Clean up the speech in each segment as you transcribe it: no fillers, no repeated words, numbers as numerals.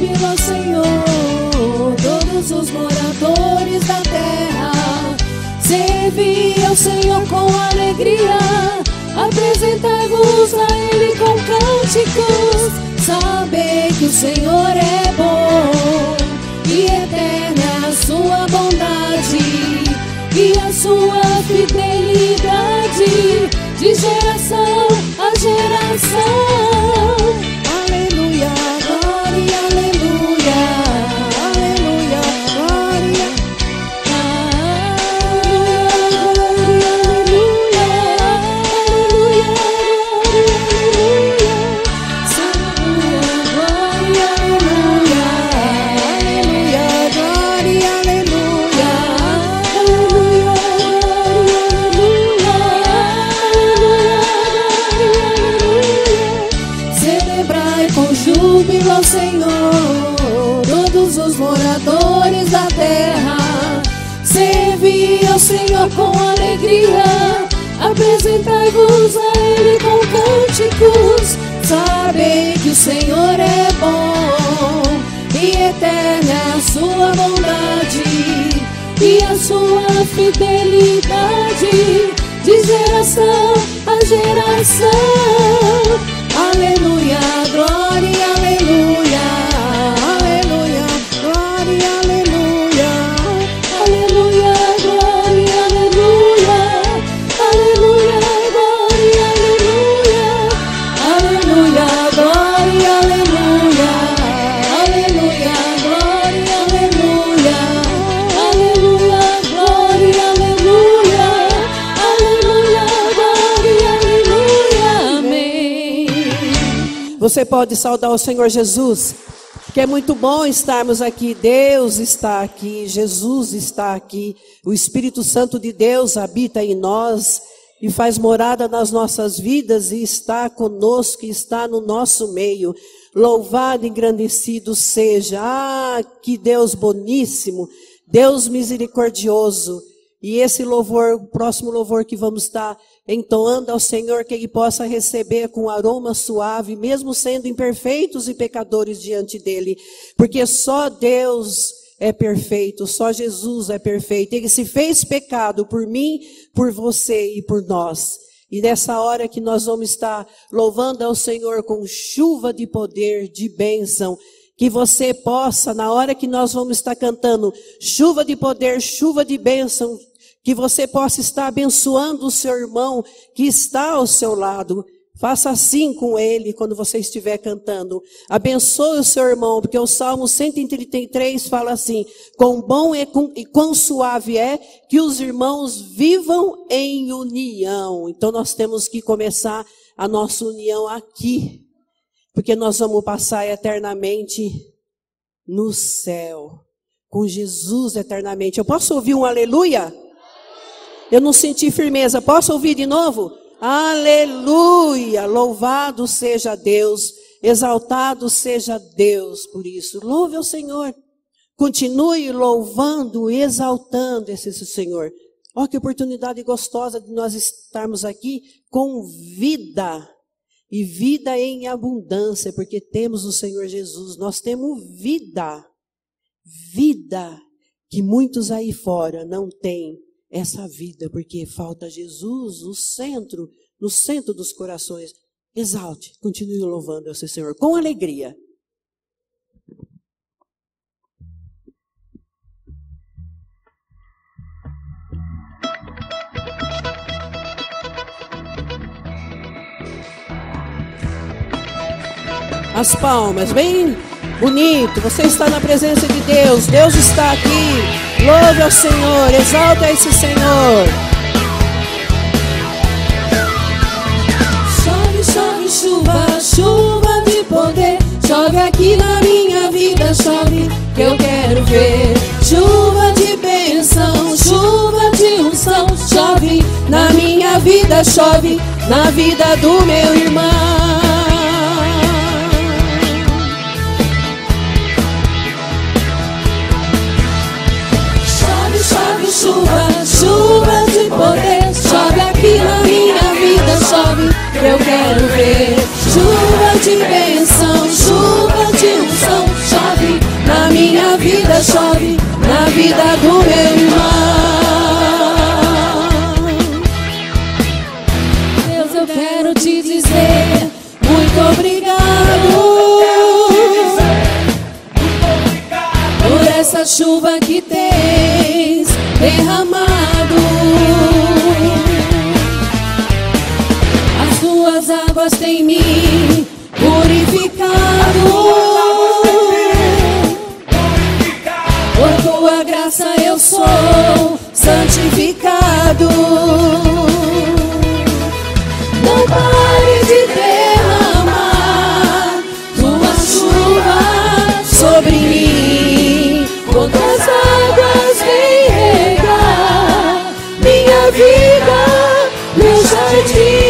júbilo ao Senhor, todos os moradores da terra. Servi ao Senhor com alegria, apresentai-vos a Ele com cânticos. Sabei que o Senhor é bom, e eterna é a sua bondade, e a sua fidelidade, de geração a geração. Aleluia, glória, aleluia, aleluia, glória, aleluia, aleluia, aleluia, glória, aleluia, aleluia, glória, aleluia, júbilo ao Senhor, todos os moradores da terra. Servi ao Senhor com alegria, apresentai-vos a Ele com cânticos. Sabei que o Senhor é bom, e eterna é a sua bondade, e a sua fidelidade, de geração a geração. Aleluia, glória, aleluia, aleluia, glória, aleluia, aleluia, glória, aleluia, aleluia, glória, aleluia, aleluia, glória, aleluia, aleluia, glória, aleluia, aleluia, glória, aleluia, aleluia, glória, aleluia, amém. Você pode saudar o Senhor Jesus, que é muito bom estarmos aqui. Deus está aqui, Jesus está aqui, o Espírito Santo de Deus habita em nós e faz morada nas nossas vidas e está conosco, está no nosso meio. Louvado e engrandecido seja. Ah, que Deus boníssimo, Deus misericordioso. E esse louvor, o próximo louvor que vamos estar entoando ao Senhor, que Ele possa receber com aroma suave, mesmo sendo imperfeitos e pecadores diante dEle. Porque só Deus é perfeito, só Jesus é perfeito. Ele se fez pecado por mim, por você e por nós. E nessa hora que nós vamos estar louvando ao Senhor com chuva de poder, de bênção, que você possa, na hora que nós vamos estar cantando chuva de poder, chuva de bênção, que você possa estar abençoando o seu irmão que está ao seu lado. Faça assim com ele quando você estiver cantando. Abençoe o seu irmão, porque o Salmo 133 fala assim: quão bom e quão suave é que os irmãos vivam em união. Então nós temos que começar a nossa união aqui, porque nós vamos passar eternamente no céu, com Jesus eternamente. Eu posso ouvir um aleluia? Eu não senti firmeza. Posso ouvir de novo? Aleluia! Louvado seja Deus, exaltado seja Deus por isso. Louve ao Senhor. Continue louvando, exaltando esse Senhor. Olha que oportunidade gostosa de nós estarmos aqui com vida. E vida em abundância, porque temos o Senhor Jesus. Nós temos vida. Vida que muitos aí fora não têm. Essa vida, porque falta Jesus no centro dos corações. Exalte, continue louvando ao seu Senhor com alegria. As palmas, bem bonito. Você está na presença de Deus. Deus está aqui. Louve ao Senhor, exalta esse Senhor. Chove, chove, chuva, chuva de poder. Chove aqui na minha vida, chove que eu quero ver. Chuva de bênção, chuva de unção. Chove na minha vida, chove na vida do meu irmão. Chuva, chuva de poder, chove aqui na minha vida, chove que eu quero ver. Chuva de bênção, chuva de unção, chove águas têm me purificado. Por tua graça eu sou santificado. Não pare de derramar tua chuva sobre mim. Com tuas águas vem regar minha vida, meu jardim.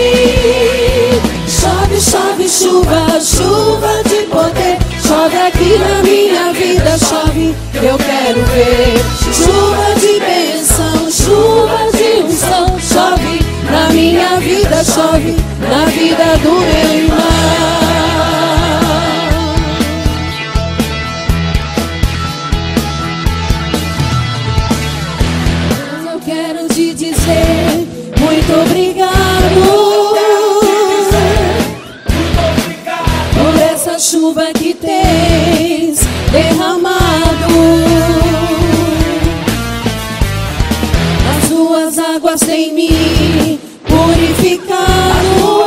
Chove, chove, chuva, chuva de poder. Chove aqui na minha vida, chove, eu quero ver. Chuva de bênção, chuva de unção. Chove na minha vida, chove na vida do meu irmão. Eu quero te dizer muito obrigado por essa chuva que tens derramado. As tuas águas têm me purificado.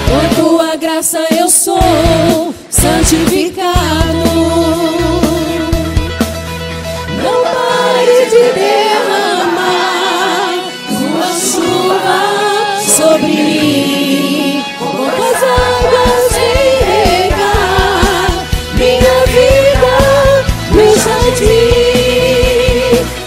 Por tua graça eu sou santificado. Não pare de derramar tua chuva sobre mim. Com tuas águas vem regar minha vida, meu jardim.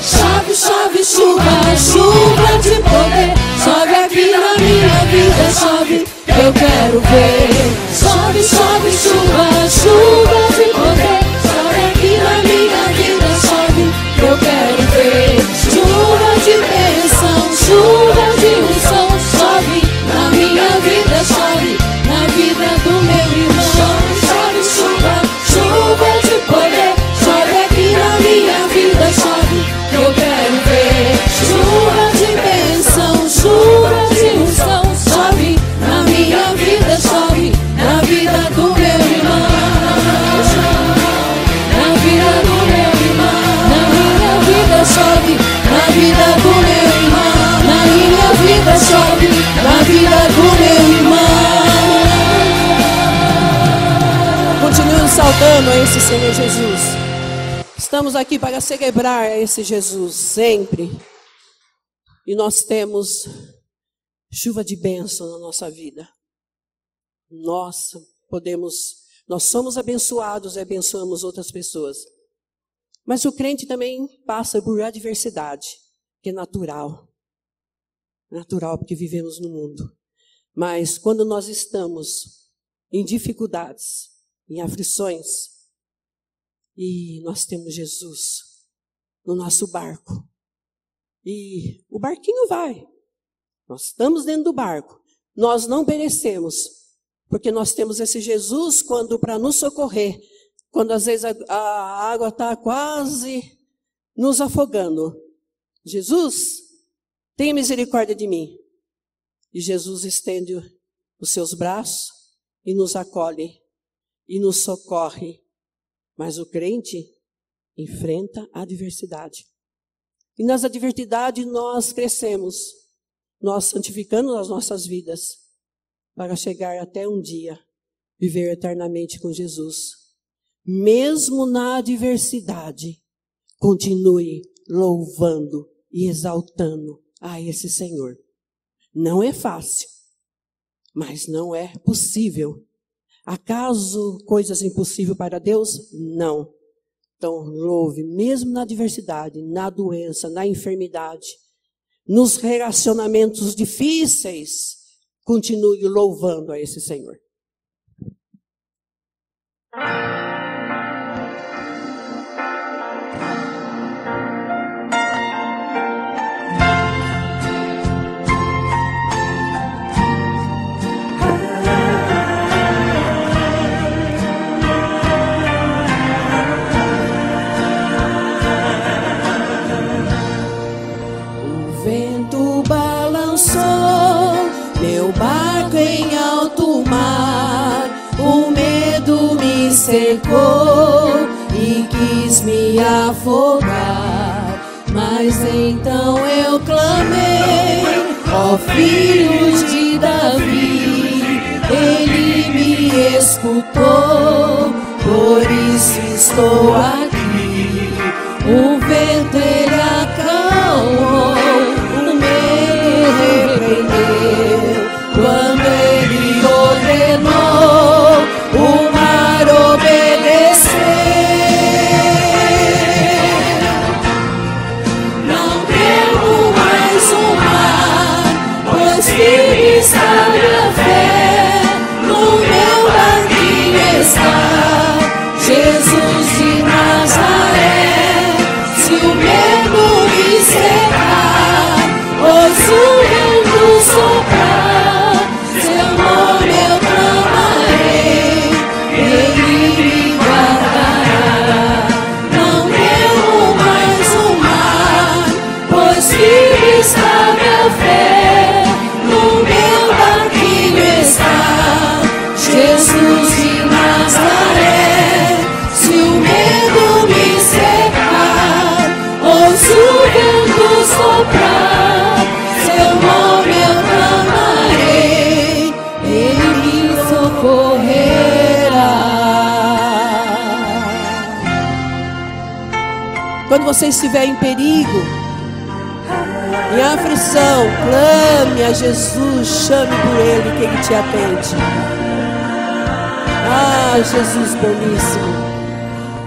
Chove, chove, chuva, chuva de poder. Chove aqui na minha vida, chove, eu quero ver. Chove, chove, chuva, chuva de poder. Chove aqui na minha vida, chove, eu quero ver. Chuva de bênção, chuva de unção. Chove na minha vida, chove na vida do meu irmão. Chove, chuva, chuva de poder. Chove aqui na minha vida, chove, eu quero ver. Chuva de bênção, chuva de unção. Chove na minha vida, chove na vida do meu irmão. Na vida do meu irmão. Na minha vida chove, na vida do meu irmão. Na minha vida chove, na vida do meu irmão. Continue saudando a esse Senhor Jesus. Estamos aqui para celebrar a esse Jesus sempre. E nós temos chuva de bênção na nossa vida. Nós somos abençoados e abençoamos outras pessoas. Mas o crente também passa por adversidade, que é natural. Natural, porque vivemos no mundo. Mas quando nós estamos em dificuldades, em aflições, e nós temos Jesus no nosso barco, e o barquinho vai. Nós estamos dentro do barco. Nós não perecemos, porque nós temos esse Jesus para nos socorrer. Quando às vezes a água está quase nos afogando. Jesus, tenha misericórdia de mim. E Jesus estende os seus braços e nos acolhe e nos socorre. Mas o crente enfrenta a adversidade. E nas adversidades nós crescemos, nós santificamos as nossas vidas para chegar até um dia, viver eternamente com Jesus. Mesmo na adversidade, continue louvando e exaltando a esse Senhor. Não é fácil, mas não é possível. Acaso coisas impossíveis para Deus? Não. Então, louve, mesmo na adversidade, na doença, na enfermidade, nos relacionamentos difíceis, continue louvando a esse Senhor. Cercou e quis me afogar, mas então eu clamei: ó ó filhos de Davi, ele me escutou, por isso estou aqui. O vento ele acalmou, o medo repreendeu, quando ele ordenou, o mar obedeceu. Não temo mais o mar, pois firme está minha fé, no meu barquinho está Jesus de Nazaré. Se o medo me cercar, ou se o vento soprar, seu nome eu clamarei, ele me guardará. Não temo mais o mar, pois firme está minha fé, no meu barquinho está Jesus de Nazaré. Se o medo me cercar, ou se o vento soprar, seu nome eu clamarei, ele me socorrerá. Quando você estiver em perigo, em aflição, clame a Jesus, chame por Ele que Ele te atende. Ah, Jesus boníssimo.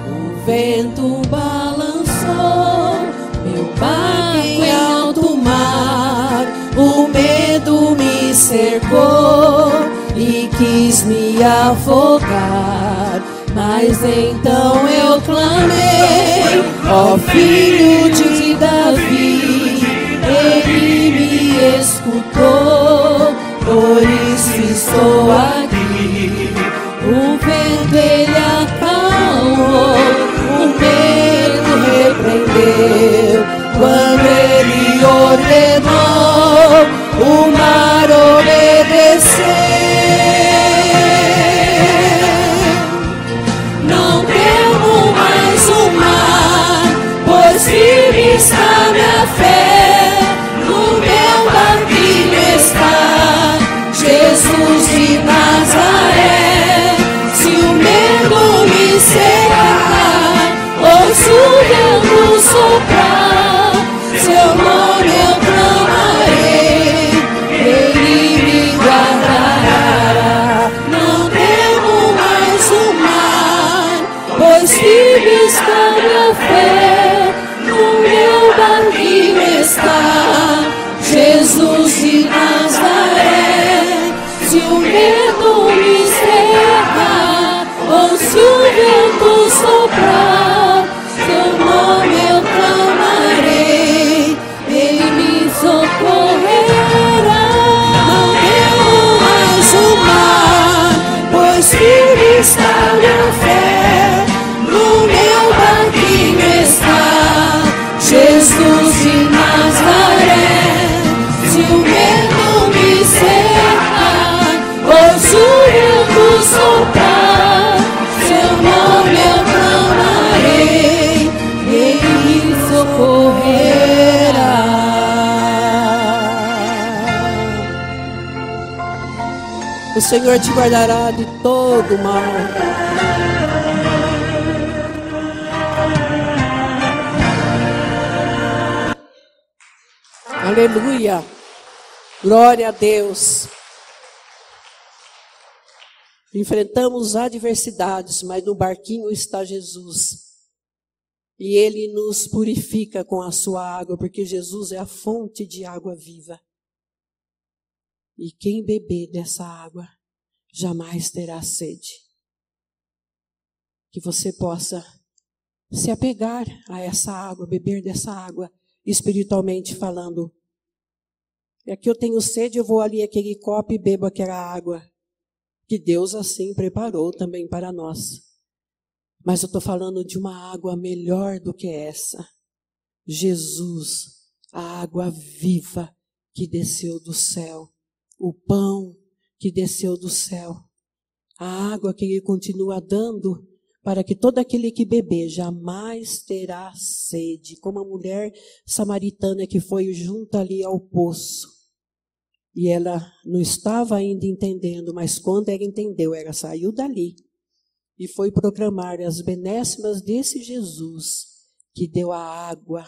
O vento balançou meu barco em alto mar, o medo me cercou e quis me afogar, mas então eu clamei, ó filho de Davi, ele me escutou, por isso estou aqui. O vento ele acalmou, o medo repreendeu, quando ele ordenou, o mar obedeceu. Não temo mais o mar, pois firme está minha fé, no meu barquinho está Jesus de Nazaré. Se o medo me cercar, ou se o vento soprar, seu nome eu clamarei, ele me guardará. Não temo mais o mar, pois firme está minha fé, no meu barquinho está Jesus de Nazaré. Se o medo me cercar, ou se o vento soprar, seu nome eu clamarei, ele me socorrerá. Não temo mais o mar, pois firme está minha fé, no meu barquinho está Jesus de Nazaré. Se o medo me cercar, ou se o vento soprar, seu nome eu clamarei, ele me socorrerá. O Senhor te guardará de todo mal. Aleluia. Glória a Deus. Enfrentamos adversidades, mas no barquinho está Jesus. E Ele nos purifica com a sua água, porque Jesus é a fonte de água viva. E quem beber dessa água jamais terá sede. Que você possa se apegar a essa água, beber dessa água, espiritualmente falando. E aqui eu tenho sede, eu vou ali aquele copo e bebo aquela água. Que Deus assim preparou também para nós. Mas eu estou falando de uma água melhor do que essa. Jesus, a água viva que desceu do céu. O pão que desceu do céu. A água que Ele continua dando para que todo aquele que beber jamais terá sede. Como a mulher samaritana que foi junto ali ao poço. E ela não estava ainda entendendo, mas quando ela entendeu, ela saiu dali e foi proclamar as benécimas desse Jesus que deu a água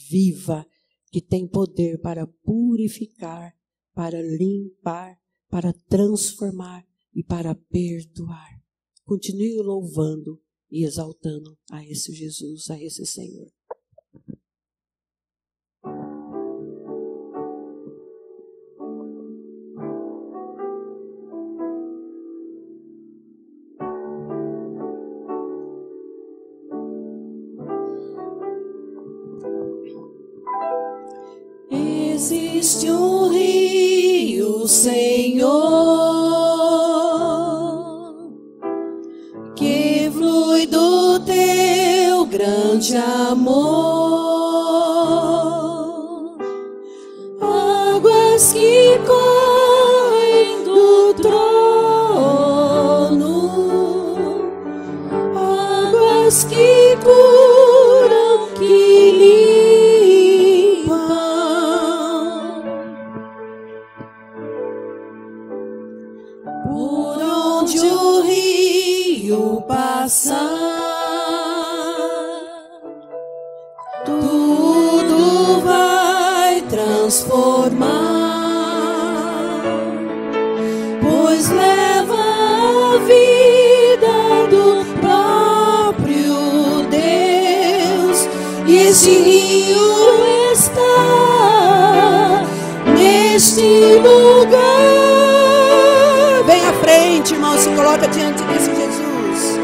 viva, que tem poder para purificar, para limpar, para transformar e para perdoar. Continue louvando e exaltando a esse Jesus, a esse Senhor. Existe um rio, Senhor, que flui do teu grande amor, águas que correm do trono, águas que curam, que limpam. Por onde o rio passar, tudo vai transformar, pois leva a vida do próprio Deus, e este rio está neste lugar. Vem à frente, irmão, se coloca diante desse Jesus.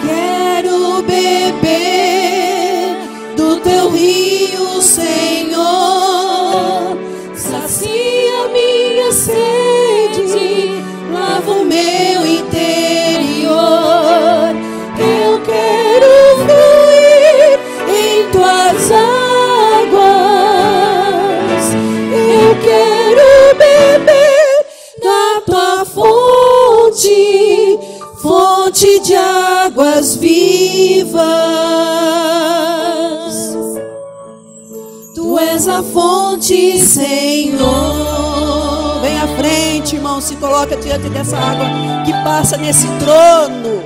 Quero beber do teu rio, Senhor, sacia minha sede, lava o meu interior. Eu quero fluir em tuas águas, eu quero beber da tua fonte, fonte de águas vivas. Tu és a fonte, Senhor. Vem à frente, irmão, se coloca diante dessa água que passa nesse trono.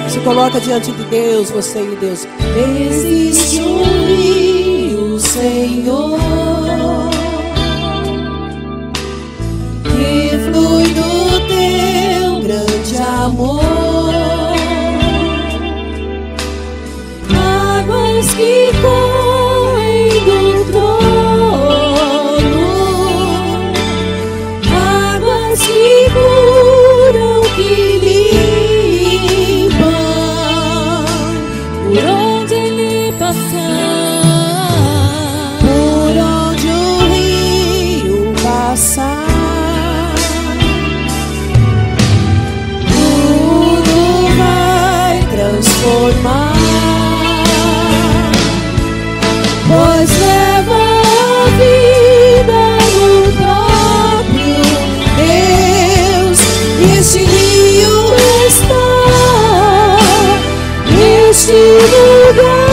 Se coloca diante de Deus, você e Deus. Existe um rio, Senhor, que flui do teu grande amor, águas que correm do trono, águas que curam, que limpam. Por onde ele passar, Por onde o rio passar, tudo vai transformar, pois leva a vida do próprio Deus, e este rio está neste lugar.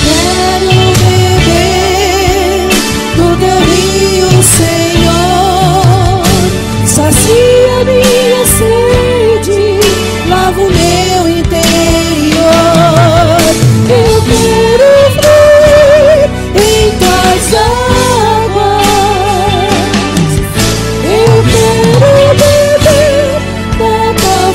Quero beber do teu rio, Senhor, sacia minha sede, lava o meu interior. Eu quero fluir em tuas águas, eu quero beber da tua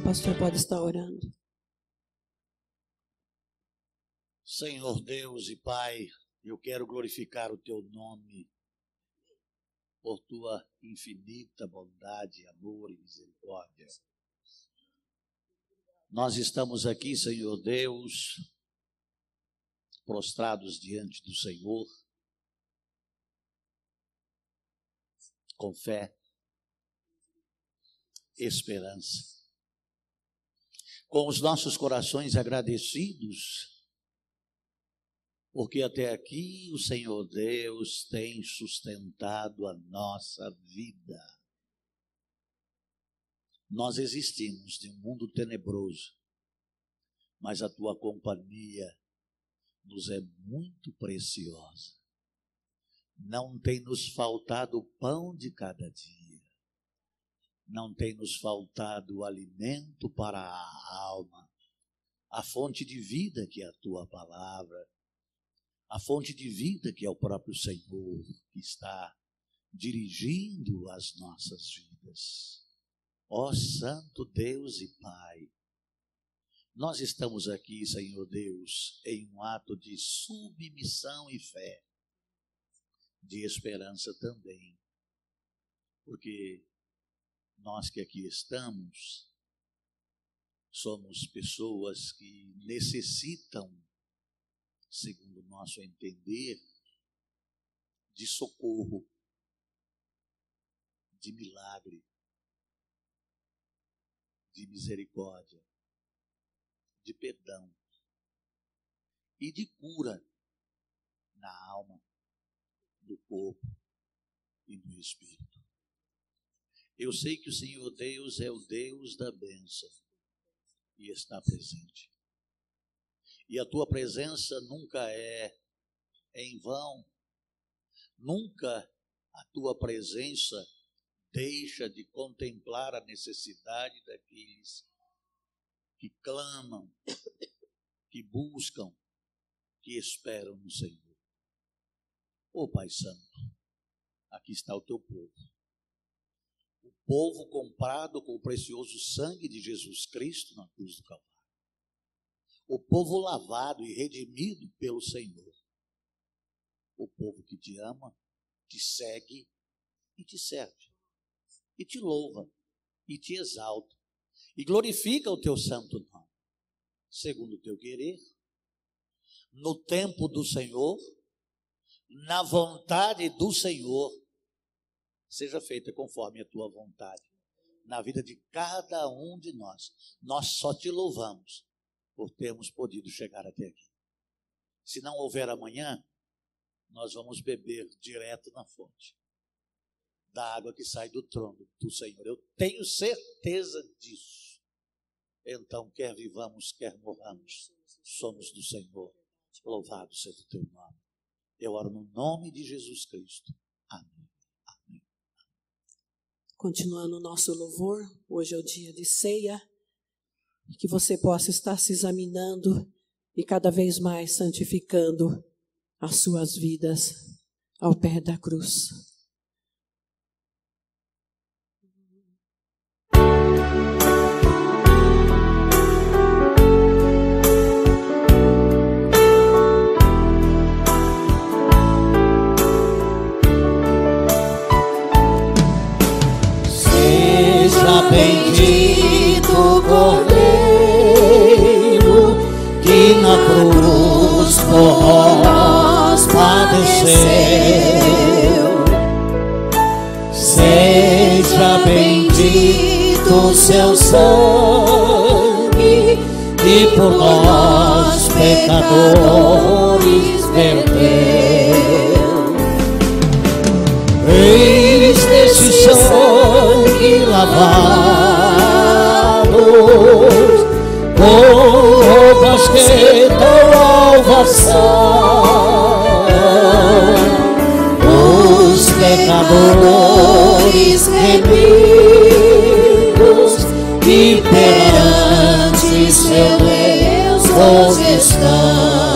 pastor pode estar orando. Senhor Deus e Pai, eu quero glorificar o Teu nome por Tua infinita bondade, amor e misericórdia. Nós estamos aqui, Senhor Deus, prostrados diante do Senhor, com fé, esperança, com os nossos corações agradecidos, porque até aqui o Senhor Deus tem sustentado a nossa vida. Nós existimos de um mundo tenebroso, mas a Tua companhia nos é muito preciosa. Não tem nos faltado o pão de cada dia. Não tem nos faltado o alimento para a alma, a fonte de vida que é a Tua palavra, a fonte de vida que é o próprio Senhor que está dirigindo as nossas vidas. Ó Santo Deus e Pai, nós estamos aqui, Senhor Deus, em um ato de submissão e fé, de esperança também, porque nós que aqui estamos, somos pessoas que necessitam, segundo o nosso entender, de socorro, de milagre, de misericórdia, de perdão e de cura na alma, no corpo e no espírito. Eu sei que o Senhor Deus é o Deus da bênção e está presente. E a Tua presença nunca é em vão, nunca a Tua presença deixa de contemplar a necessidade daqueles que clamam, que buscam, que esperam no Senhor. Ó Pai Santo, aqui está o Teu povo. O povo comprado com o precioso sangue de Jesus Cristo na cruz do Calvário. O povo lavado e redimido pelo Senhor. O povo que Te ama, Te segue e Te serve. E Te louva e Te exalta. E glorifica o Teu santo nome. Segundo o Teu querer, no tempo do Senhor, na vontade do Senhor, seja feita conforme a Tua vontade, na vida de cada um de nós. Nós só Te louvamos por termos podido chegar até aqui. Se não houver amanhã, nós vamos beber direto na fonte da água que sai do trono do Senhor. Eu tenho certeza disso. Então, quer vivamos, quer morramos, somos do Senhor. Louvado seja o Teu nome. Eu oro no nome de Jesus Cristo. Amém. Amém. Continuando o nosso louvor, hoje é o dia de ceia, que você possa estar se examinando e cada vez mais santificando as suas vidas ao pé da cruz. Bendito Cordeiro que na cruz por nós padeceu. Seja bendito Seu sangue que por nós pecadores verteu. Eis nesse sangue lavados, com roupas que dão salvação, os pecadores remidos e perante Seu Deus todos estão.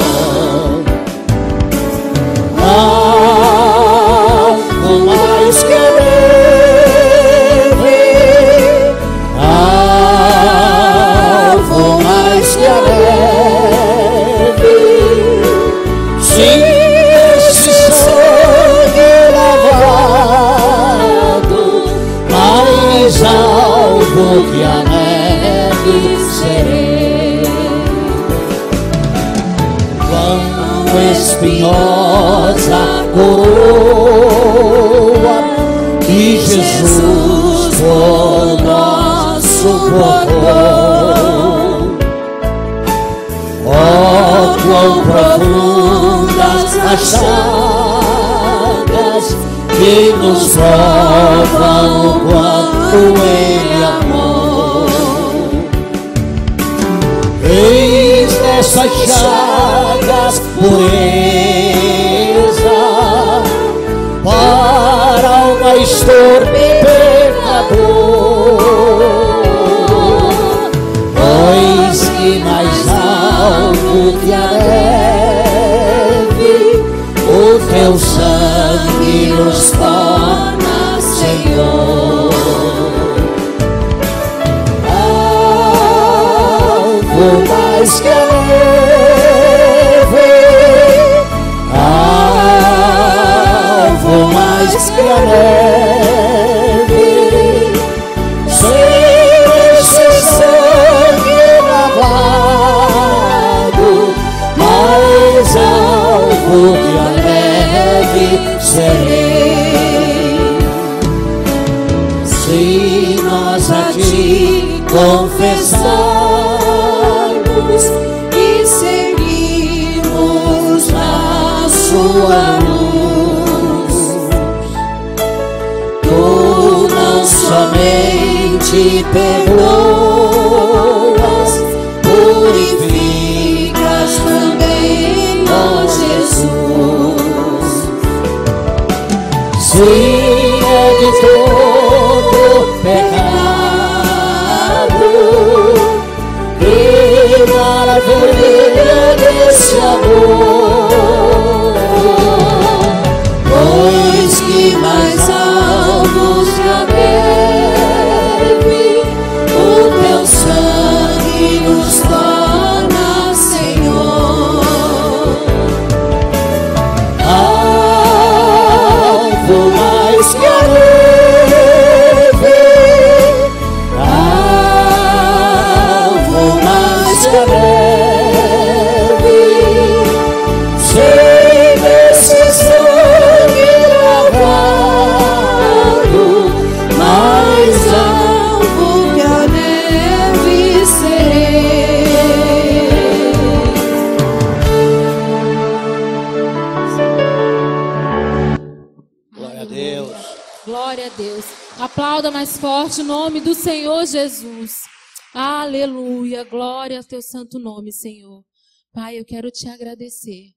Mais que deve, alvo que a neve serei. Quão espinhosa coroa que Jesus por nosso portou. Oh, quão profundas as chagas que nos provam o quanto Ele amou. Eis nessas chagas pureza para o mais torpe pecador. Pois que mais alto que a neve o teu sangue nos torna, Senhor. Algo mais que a neve, algo mais que a neve, sem esse sangue lavado, mais alvo que a neve serei. Se nós a ti confessarmos e seguimos na sua luz, tu não somente perdoas, purificas também, ó Jesus. Sim, é de todo pecado e maravilha desse amor, pois que mais altos que a neve o teu sangue nos torna, Senhor. Algo mais que a neve, algo mais que a neve, sem esse sangue lavado, mais alvo que a neve serei. Glória a Deus. Glória a Deus. Aplauda mais forte o nome do Senhor Jesus. Aleluia. Glória ao teu santo nome, Senhor. Pai, eu quero te agradecer.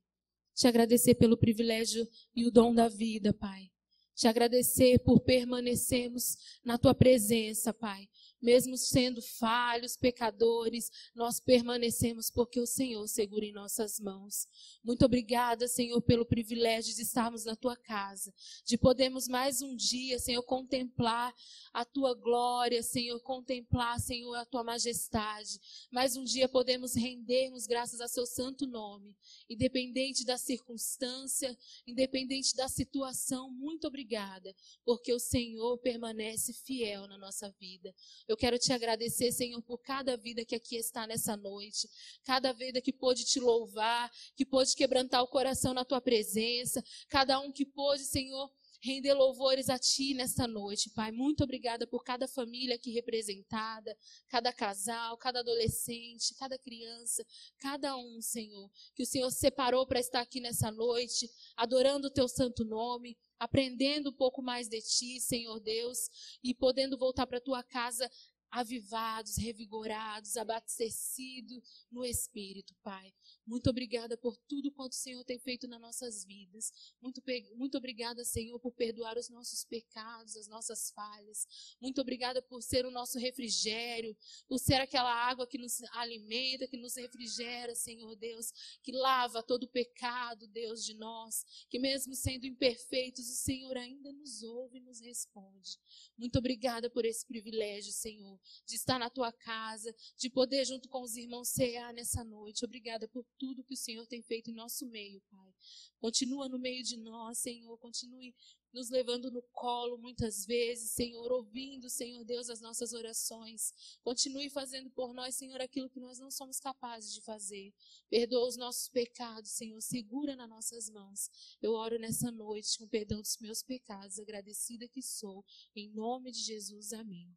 Te agradecer pelo privilégio e o dom da vida, Pai. Te agradecer por permanecermos na tua presença, Pai. Mesmo sendo falhos, pecadores, nós permanecemos porque o Senhor segura em nossas mãos. Muito obrigada, Senhor, pelo privilégio de estarmos na tua casa, de podermos mais um dia, Senhor, contemplar a tua glória, Senhor, contemplar, Senhor, a tua majestade. Mais um dia podemos rendermos graças a seu santo nome, independente da circunstância, independente da situação. Muito obrigada, porque o Senhor permanece fiel na nossa vida. Eu quero te agradecer, Senhor, por cada vida que aqui está nessa noite, cada vida que pôde te louvar, que pôde quebrantar o coração na tua presença, cada um que pôde, Senhor, render louvores a ti nesta noite, Pai. Muito obrigada por cada família aqui representada, cada casal, cada adolescente, cada criança, cada um, Senhor, que o Senhor separou para estar aqui nessa noite, adorando o teu santo nome, aprendendo um pouco mais de ti, Senhor Deus, e podendo voltar para a tua casa avivados, revigorados, abastecidos no Espírito, Pai. Muito obrigada por tudo quanto o Senhor tem feito nas nossas vidas. Muito obrigada, Senhor, por perdoar os nossos pecados, as nossas falhas. Muito obrigada por ser o nosso refrigério, por ser aquela água que nos alimenta, que nos refrigera, Senhor Deus, que lava todo o pecado, Deus, de nós, que mesmo sendo imperfeitos, o Senhor ainda nos ouve e nos responde. Muito obrigada por esse privilégio, Senhor, de estar na tua casa, de poder junto com os irmãos cear nessa noite. Obrigada por tudo que o Senhor tem feito em nosso meio, Pai. Continua no meio de nós, Senhor. Continue nos levando no colo muitas vezes, Senhor, ouvindo, Senhor Deus, as nossas orações. Continue fazendo por nós, Senhor, aquilo que nós não somos capazes de fazer. Perdoa os nossos pecados, Senhor. Segura nas nossas mãos. Eu oro nessa noite com perdão dos meus pecados, agradecida que sou. Em nome de Jesus, amém.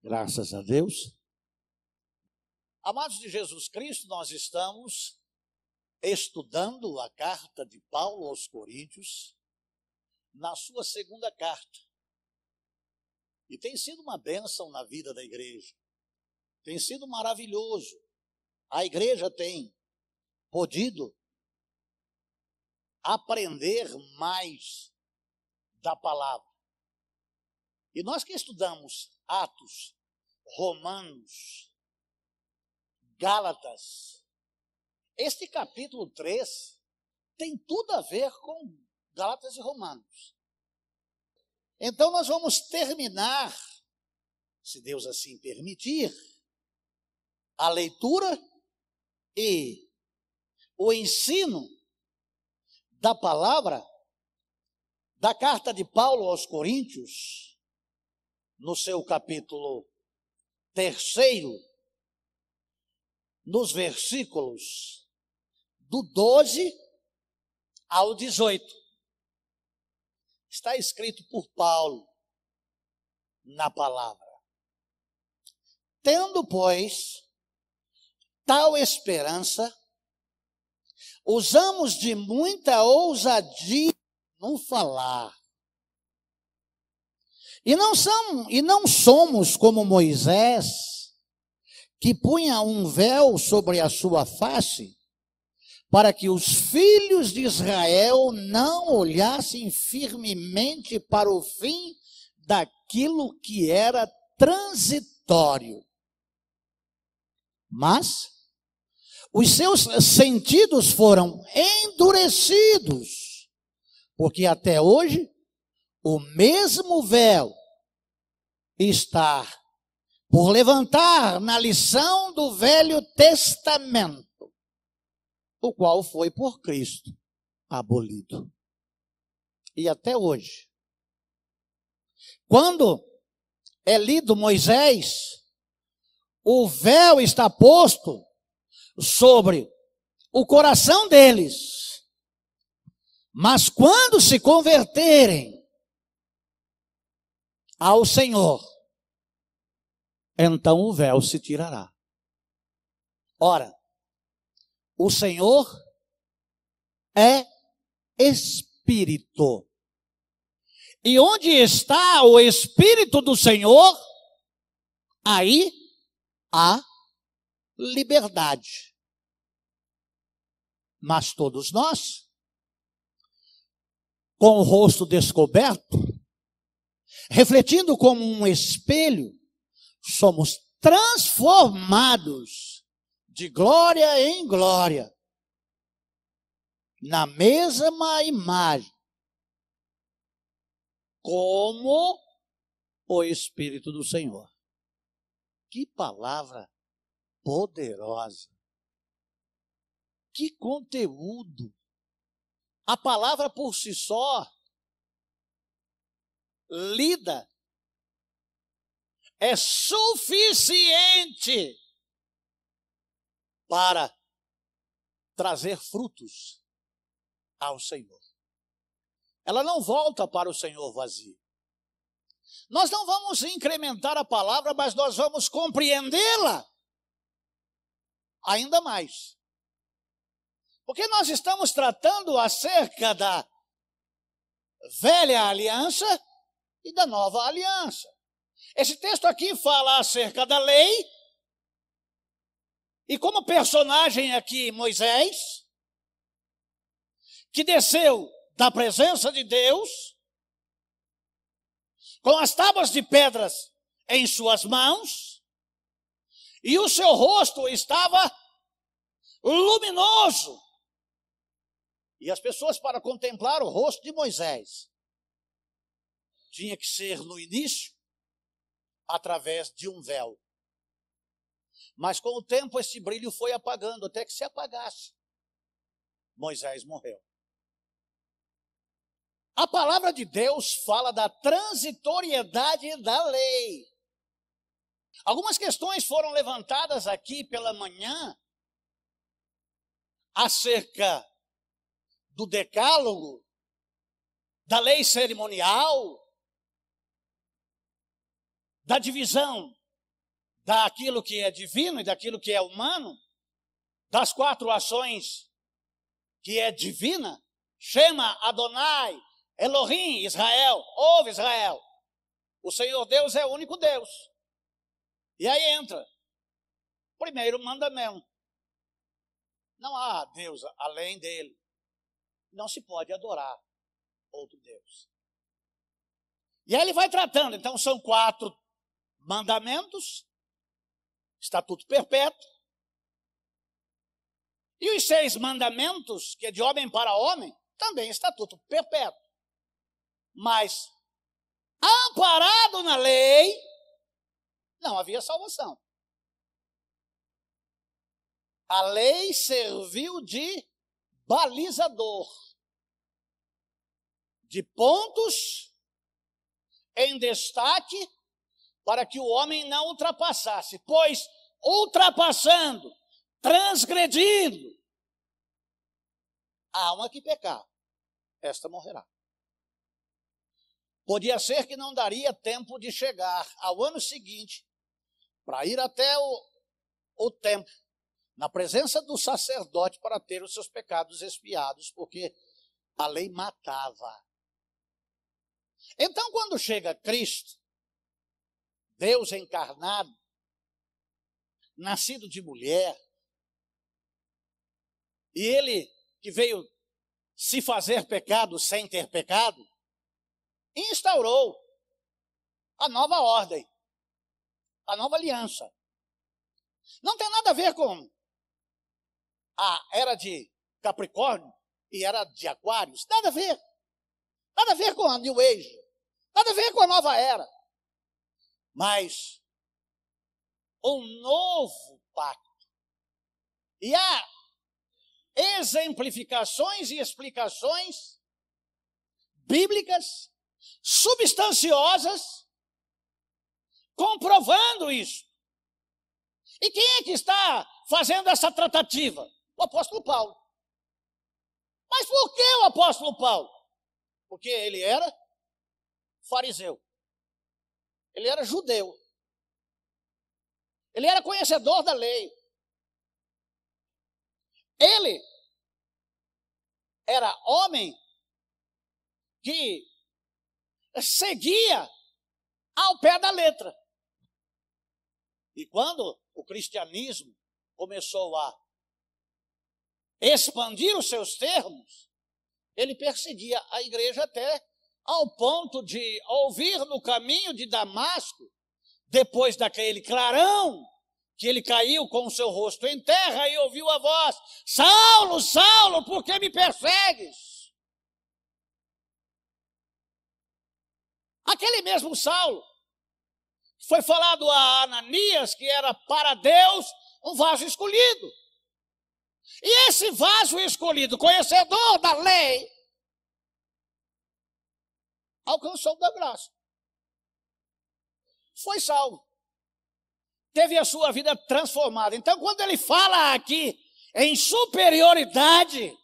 Graças a Deus. Amados de Jesus Cristo, nós estamos estudando a carta de Paulo aos Coríntios, na sua segunda carta. E tem sido uma bênção na vida da igreja. Tem sido maravilhoso. A igreja tem podido aprender mais da palavra. E nós que estudamos Atos, Romanos, Gálatas, este capítulo 3 tem tudo a ver com Gálatas e Romanos. Então nós vamos terminar, se Deus assim permitir, a leitura e o ensino da palavra da carta de Paulo aos Coríntios, no seu capítulo 3, nos versículos do 12 ao 18. Está escrito por Paulo na palavra: tendo, pois, tal esperança, usamos de muita ousadia no falar. E não somos como Moisés, que punha um véu sobre a sua face, para que os filhos de Israel não olhassem firmemente para o fim daquilo que era transitório. Mas os seus sentidos foram endurecidos, porque até hoje o mesmo véu está por levantar na lição do Velho Testamento, o qual foi por Cristo abolido. E até hoje, quando é lido Moisés, o véu está posto sobre o coração deles. Mas quando se converterem ao Senhor, então o véu se tirará. Ora, o Senhor é Espírito. E onde está o Espírito do Senhor, aí há liberdade. Mas todos nós, com o rosto descoberto, refletindo como um espelho, somos transformados de glória em glória, na mesma imagem, como o Espírito do Senhor. Que palavra poderosa! Que conteúdo! A palavra por si só, lida, é suficiente para trazer frutos ao Senhor. Ela não volta para o Senhor vazia. Nós não vamos incrementar a palavra, mas nós vamos compreendê-la ainda mais. Porque nós estamos tratando acerca da velha aliança e da nova aliança. Esse texto aqui fala acerca da lei, e como personagem aqui Moisés, que desceu da presença de Deus, com as tábuas de pedras em suas mãos, e o seu rosto estava luminoso. E as pessoas, para contemplar o rosto de Moisés, tinha que ser no início, através de um véu. Mas com o tempo esse brilho foi apagando, até que se apagasse. Moisés morreu. A palavra de Deus fala da transitoriedade da lei. Algumas questões foram levantadas aqui pela manhã acerca do decálogo, da lei cerimonial, da divisão daquilo que é divino e daquilo que é humano, das 4 ações que é divina, Shema, Adonai, Elohim, Israel, ouve Israel, o Senhor Deus é o único Deus. E aí entra, primeiro mandamento, não há Deus além dele, não se pode adorar outro Deus. E aí ele vai tratando, então são 4 mandamentos, estatuto perpétuo, e os 6 mandamentos, que é de homem para homem, também estatuto perpétuo. Mas, amparado na lei, não havia salvação. A lei serviu de balizador, de pontos em destaque para que o homem não ultrapassasse, pois ultrapassando, transgredindo, a alma que pecar, esta morrerá. Podia ser que não daria tempo de chegar ao ano seguinte para ir até o templo, na presença do sacerdote, para ter os seus pecados expiados, porque a lei matava. Então, quando chega Cristo, Deus encarnado, nascido de mulher, e ele que veio se fazer pecado sem ter pecado, instaurou a nova ordem, a nova aliança. Não tem nada a ver com a era de Capricórnio e era de Aquários, nada a ver. Nada a ver com a New Age, nada a ver com a nova era. Mas um novo pacto. E há exemplificações e explicações bíblicas substanciosas comprovando isso. E quem é que está fazendo essa tratativa? O apóstolo Paulo. Mas por que o apóstolo Paulo? Porque ele era fariseu. Ele era judeu. Ele era conhecedor da lei. Ele era homem que seguia ao pé da letra. E quando o cristianismo começou a expandir os seus termos, ele perseguia a igreja até ao ponto de ouvir no caminho de Damasco, depois daquele clarão, que ele caiu com o seu rosto em terra e ouviu a voz: Saulo, Saulo, por que me persegues? Aquele mesmo Saulo foi falado a Ananias que era para Deus um vaso escolhido. E esse vaso escolhido, conhecedor da lei, alcançou da graça. Foi salvo. Teve a sua vida transformada. Então, quando ele fala aqui em superioridade,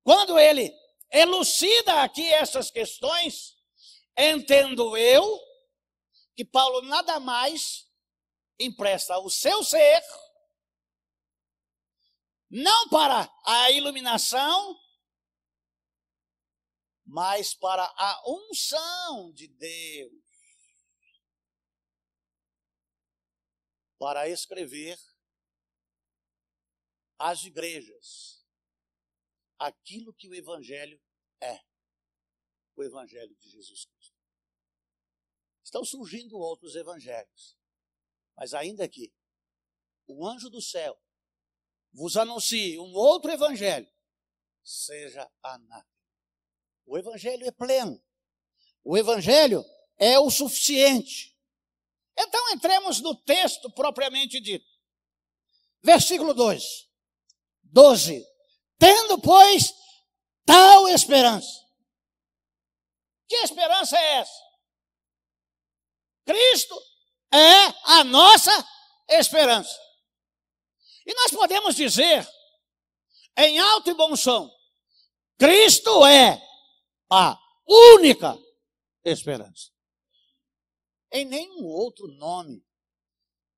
quando ele elucida aqui essas questões, entendo eu que Paulo nada mais empresta o seu ser, não para a iluminação, mas para a unção de Deus, para escrever às igrejas aquilo que o Evangelho é, o Evangelho de Jesus Cristo. Estão surgindo outros evangelhos, mas ainda que o anjo do céu vos anuncie um outro evangelho, seja anátema. O evangelho é pleno, o evangelho é o suficiente, Então entremos no texto propriamente dito. Versículo 12. Tendo, pois, tal esperança. Que esperança é essa? Cristo é a nossa esperança. E nós podemos dizer, em alto e bom som, Cristo é a única esperança. Em nenhum outro nome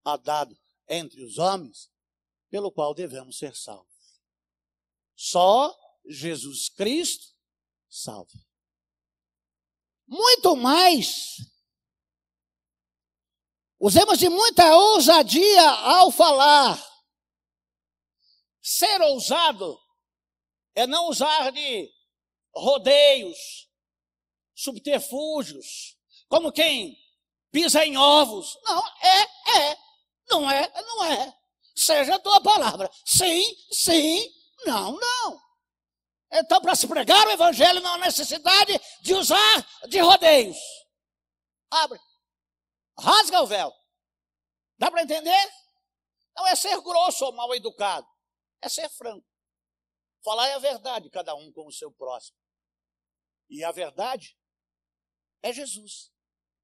há dado entre os homens pelo qual devemos ser salvos. Só Jesus Cristo salva. Muito mais, usemos de muita ousadia ao falar. Ser ousado é não usar de rodeios, subterfúgios, como quem pisa em ovos. Não, não é. Seja a tua palavra. Sim, não. Então, para se pregar o evangelho, não há necessidade de usar de rodeios. Abre, rasga o véu. Dá para entender? Não é ser grosso ou mal educado. É ser franco. Falar a verdade, cada um com o seu próximo. E a verdade é Jesus.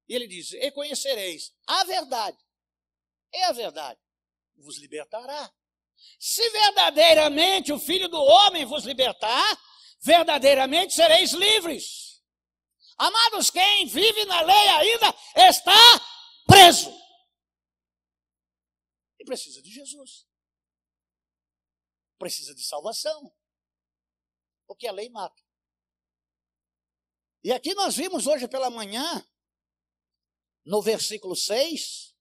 E ele diz, e conhecereis a verdade. E a verdade vos libertará. Se verdadeiramente o Filho do Homem vos libertar, verdadeiramente sereis livres. Amados, quem vive na lei ainda está preso. E precisa de Jesus. Precisa de salvação. Porque a lei mata. E aqui nós vimos hoje pela manhã, no versículo 6,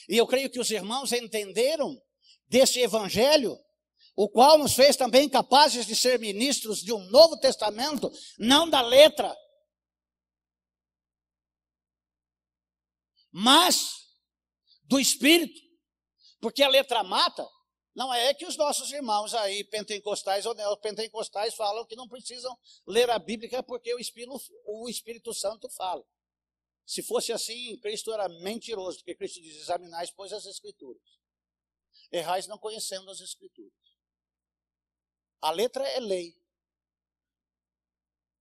e eu creio que os irmãos entenderam desse evangelho, o qual nos fez também capazes de ser ministros de um novo testamento, não da letra, mas do Espírito, porque a letra mata. Não é que os nossos irmãos aí, pentecostais ou neopentecostais, falam que não precisam ler a Bíblia porque o Espírito Santo fala. Se fosse assim, Cristo era mentiroso, porque Cristo diz, examinais, pois, as Escrituras. Errais não conhecendo as Escrituras. A letra é lei.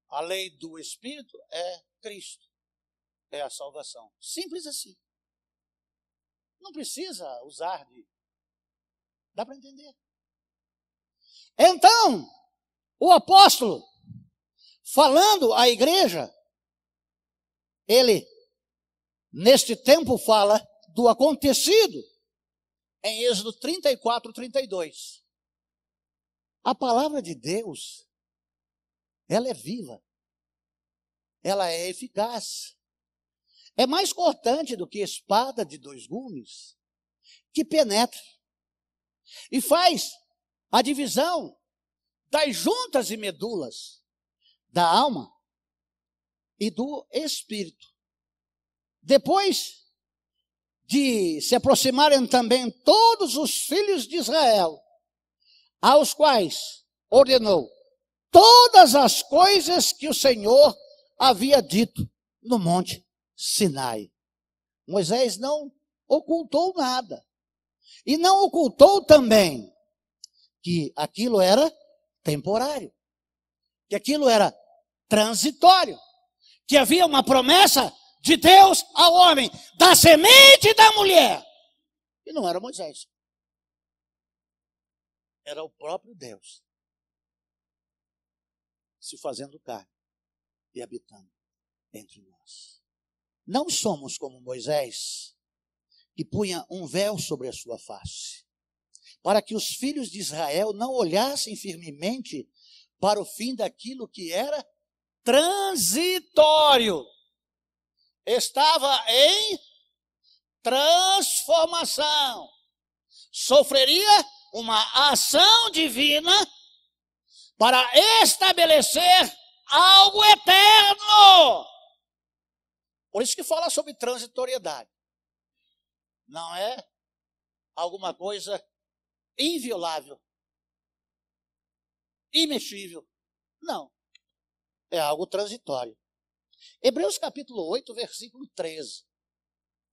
A lei do Espírito é Cristo. É a salvação. Simples assim. Não precisa usar de... Dá para entender? Então, o apóstolo, falando à igreja, ele, neste tempo, fala do acontecido em Êxodo 34, 32. A palavra de Deus, ela é viva, ela é eficaz, é mais cortante do que espada de dois gumes, que penetra e faz a divisão das juntas e medulas da alma e do espírito. Depois de se aproximarem também todos os filhos de Israel, aos quais ordenou todas as coisas que o Senhor havia dito no monte Sinai. Moisés não ocultou nada. E não ocultou também que aquilo era temporário, que aquilo era transitório, que havia uma promessa de Deus ao homem, da semente da mulher. E não era Moisés. Era o próprio Deus se fazendo carne e habitando entre nós. Não somos como Moisés, que punha um véu sobre a sua face, para que os filhos de Israel não olhassem firmemente para o fim daquilo que era transitório. Estava em transformação. Sofreria uma ação divina para estabelecer algo eterno. Por isso que fala sobre transitoriedade. Não é alguma coisa inviolável, imexível. Não. É algo transitório. Hebreus capítulo 8, versículo 13.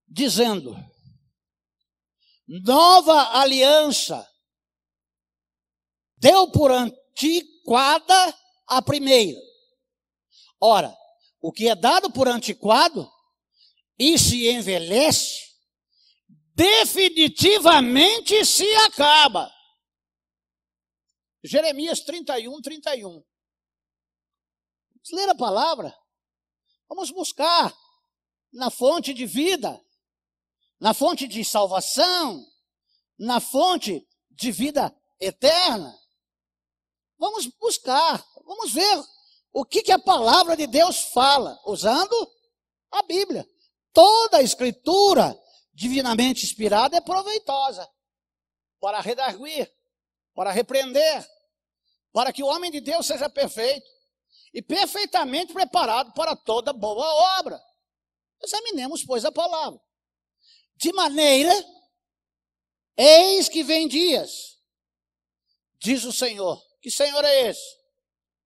dizendo: nova aliança deu por antiquada a primeira. Ora, o que é dado por antiquado e se envelhece, definitivamente se acaba. Jeremias 31, 31. Vamos ler a palavra. Vamos buscar na fonte de vida, na fonte de salvação, na fonte de vida eterna. Vamos buscar, vamos ver o que a palavra de Deus fala, usando a Bíblia. Toda a escritura divinamente inspirada é proveitosa para redarguir, para repreender, para que o homem de Deus seja perfeito e perfeitamente preparado para toda boa obra. Examinemos, pois, a palavra. De maneira, eis que vem dias, diz o Senhor. Que Senhor é esse?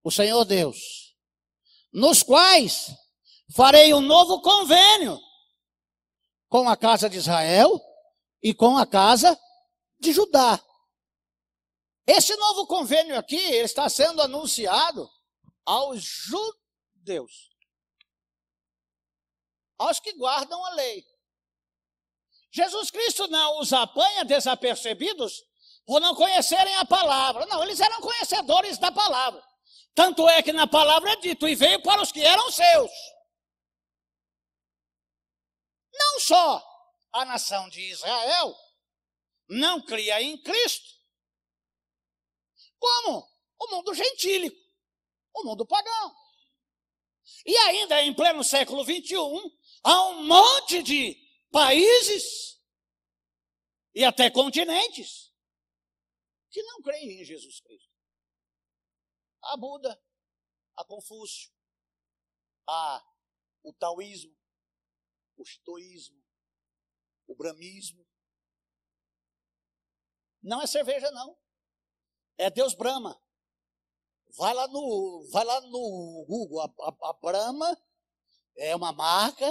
O Senhor Deus. Nos quais farei um novo convênio com a casa de Israel e com a casa de Judá. Esse novo convênio aqui está sendo anunciado aos judeus, aos que guardam a lei. Jesus Cristo não os apanha desapercebidos por não conhecerem a palavra. Não, eles eram conhecedores da palavra. Tanto é que na palavra é dito: e veio para os que eram seus. Não só a nação de Israel não cria em Cristo, como o mundo gentílico, o mundo pagão. E ainda em pleno século XXI, há um monte de países e até continentes que não creem em Jesus Cristo. A Buda, a Confúcio, o taoísmo, o shintoísmo, o brahmismo. Não é cerveja, não. É Deus Brahma. Vai lá no Google. A Brahma é uma marca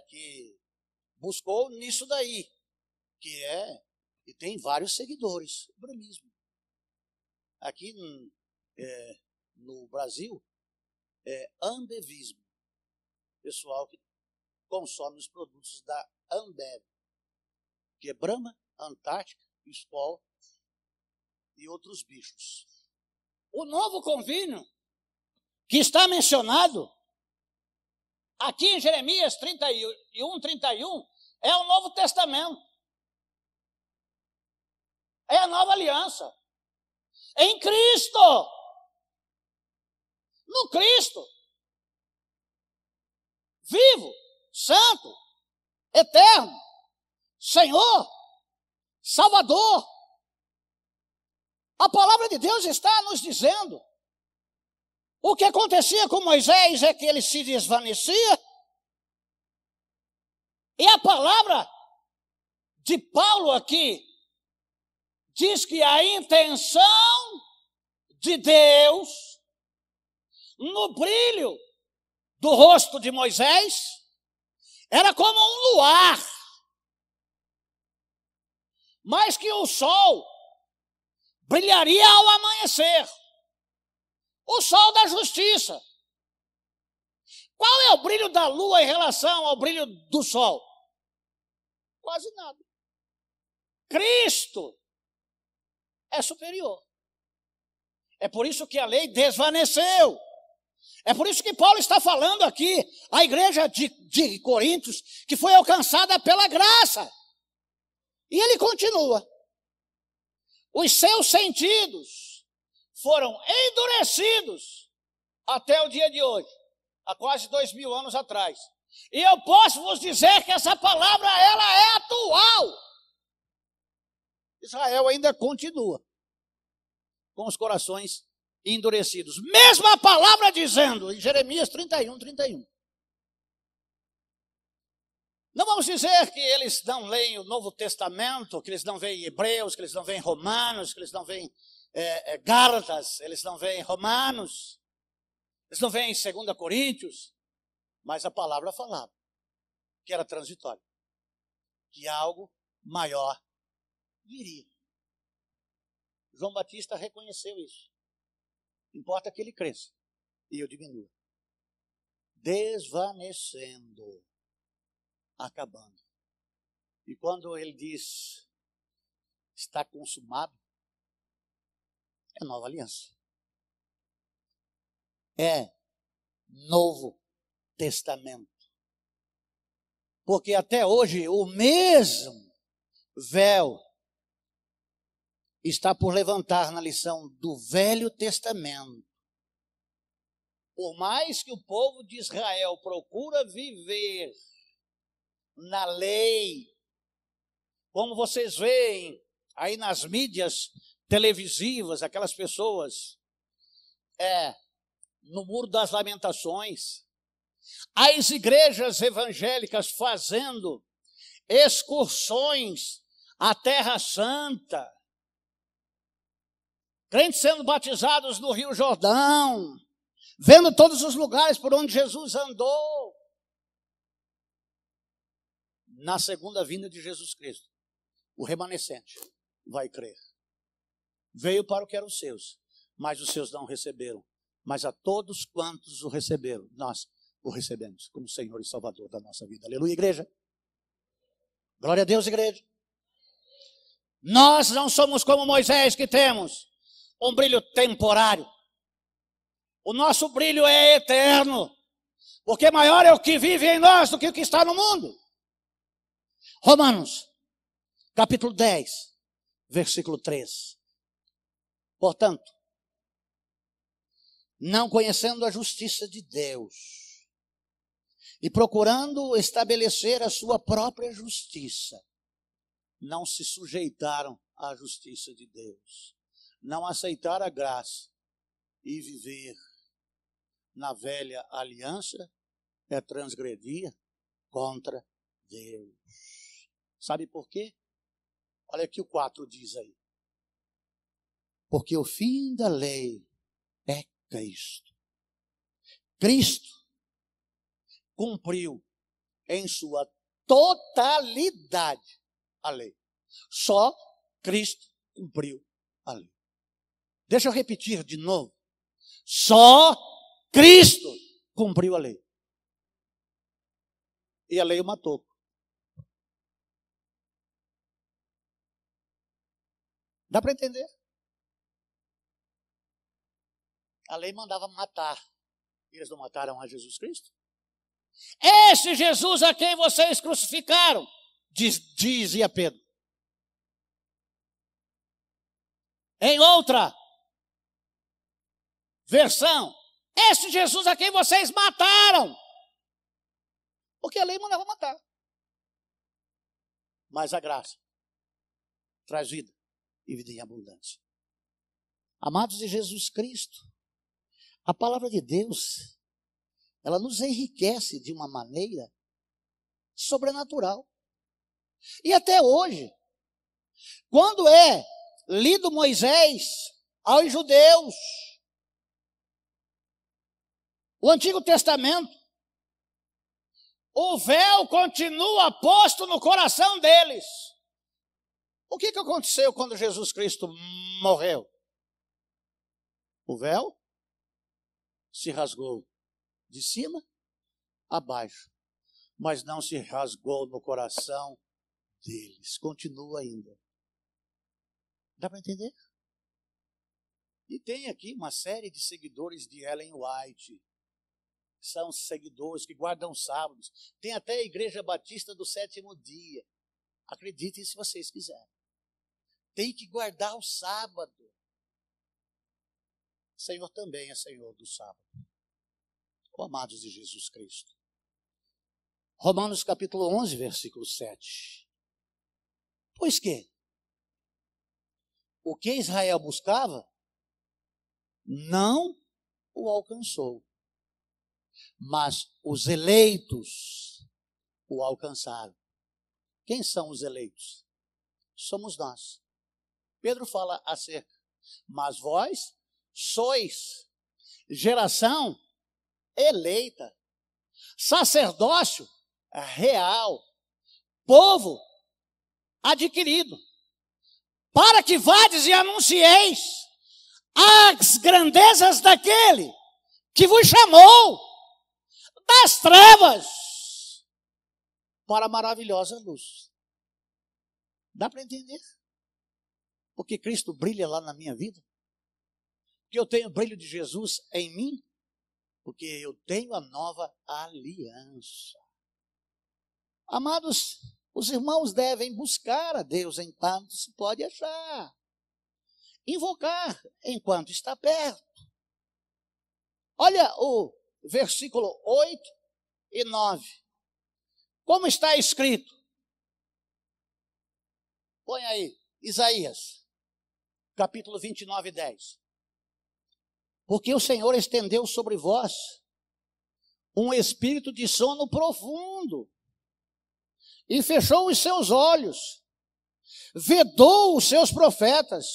que buscou nisso daí, e tem vários seguidores, o brahmismo. Aqui no Brasil, é ambevismo. Pessoal que consome os produtos da Ambev, que é Brahma, Antártica, Skol e outros bichos. O novo convênio que está mencionado aqui em Jeremias 31, 31, é o Novo Testamento. É a nova aliança. Em Cristo. No Cristo. Vivo, santo, eterno, Senhor, Salvador. A palavra de Deus está nos dizendo: o que acontecia com Moisés é que ele se desvanecia, e a palavra de Paulo aqui diz que a intenção de Deus no brilho do rosto de Moisés era como um luar, mas que o sol brilharia ao amanhecer. O sol da justiça. Qual é o brilho da lua em relação ao brilho do sol? Quase nada. Cristo é superior. É por isso que a lei desvaneceu. É por isso que Paulo está falando aqui, a igreja de Coríntios, que foi alcançada pela graça. E ele continua. Os seus sentidos foram endurecidos até o dia de hoje, há quase 2000 anos atrás. E eu posso vos dizer que essa palavra, ela é atual. Israel ainda continua com os corações endurecidos. Mesmo a palavra dizendo, em Jeremias 31, 31. Não vamos dizer que eles não leem o Novo Testamento, que eles não veem Hebreus, que eles não veem Romanos, que eles não veem Gálatas, eles não veem Romanos, eles não veem 2 Coríntios, mas a palavra falava. que era transitório, que algo maior viria. João Batista reconheceu isso. Importa que ele cresça e eu diminua. Desvanecendo, acabando. E quando ele diz, está consumado, é nova aliança. É Novo Testamento. Porque até hoje o mesmo véu está por levantar na lição do Velho Testamento. Por mais que o povo de Israel procura viver na lei, como vocês veem aí nas mídias televisivas, aquelas pessoas no Muro das Lamentações, as igrejas evangélicas fazendo excursões à Terra Santa, crentes sendo batizados no Rio Jordão, vendo todos os lugares por onde Jesus andou. Na segunda vinda de Jesus Cristo, o remanescente vai crer. Veio para o que eram os seus, mas os seus não receberam. Mas a todos quantos o receberam, nós o recebemos como Senhor e Salvador da nossa vida. Aleluia, igreja. Glória a Deus, igreja. Nós não somos como Moisés, que temos um brilho temporário. O nosso brilho é eterno, porque maior é o que vive em nós do que o que está no mundo. Romanos, capítulo 10, versículo 3. Portanto, não conhecendo a justiça de Deus e procurando estabelecer a sua própria justiça, não se sujeitaram à justiça de Deus, não aceitaram a graça e viver na velha aliança é transgredir contra Deus. Sabe por quê? Olha o que o 4 diz aí. Porque o fim da lei é Cristo. Cristo cumpriu em sua totalidade a lei. Só Cristo cumpriu a lei. Deixa eu repetir de novo. Só Cristo cumpriu a lei. E a lei o matou. Dá para entender? A lei mandava matar. E eles não mataram a Jesus Cristo? Esse Jesus a quem vocês crucificaram, dizia Pedro. Em outra versão, esse Jesus a quem vocês mataram. Porque a lei mandava matar. Mas a graça traz vida e vida em abundância. Amados de Jesus Cristo, a palavra de Deus, ela nos enriquece de uma maneira sobrenatural. E até hoje, quando é lido Moisés aos judeus, o Antigo Testamento, o véu continua posto no coração deles. O que aconteceu quando Jesus Cristo morreu? O véu se rasgou de cima a baixo, mas não se rasgou no coração deles. Continua ainda. Dá para entender? E tem aqui uma série de seguidores de Ellen White. São seguidores que guardam sábados. Tem até a Igreja Batista do Sétimo Dia. Acreditem se vocês quiserem. Tem que guardar o sábado. O Senhor também é Senhor do sábado. Oh, amados de Jesus Cristo. Romanos capítulo 11, versículo 7. Pois que o que Israel buscava não o alcançou, mas os eleitos o alcançaram. Quem são os eleitos? Somos nós. Pedro fala acerca, mas vós sois geração eleita, sacerdócio real, povo adquirido, para que vades e anuncieis as grandezas daquele que vos chamou das trevas para a maravilhosa luz. Dá para entender? Porque Cristo brilha lá na minha vida. Porque eu tenho o brilho de Jesus em mim. Porque eu tenho a nova aliança. Amados, os irmãos devem buscar a Deus enquanto se pode achar. Invocar enquanto está perto. Olha o versículo 8 e 9. Como está escrito? Põe aí, Isaías, capítulo 29, 10. Porque o Senhor estendeu sobre vós um espírito de sono profundo e fechou os seus olhos, vedou os seus profetas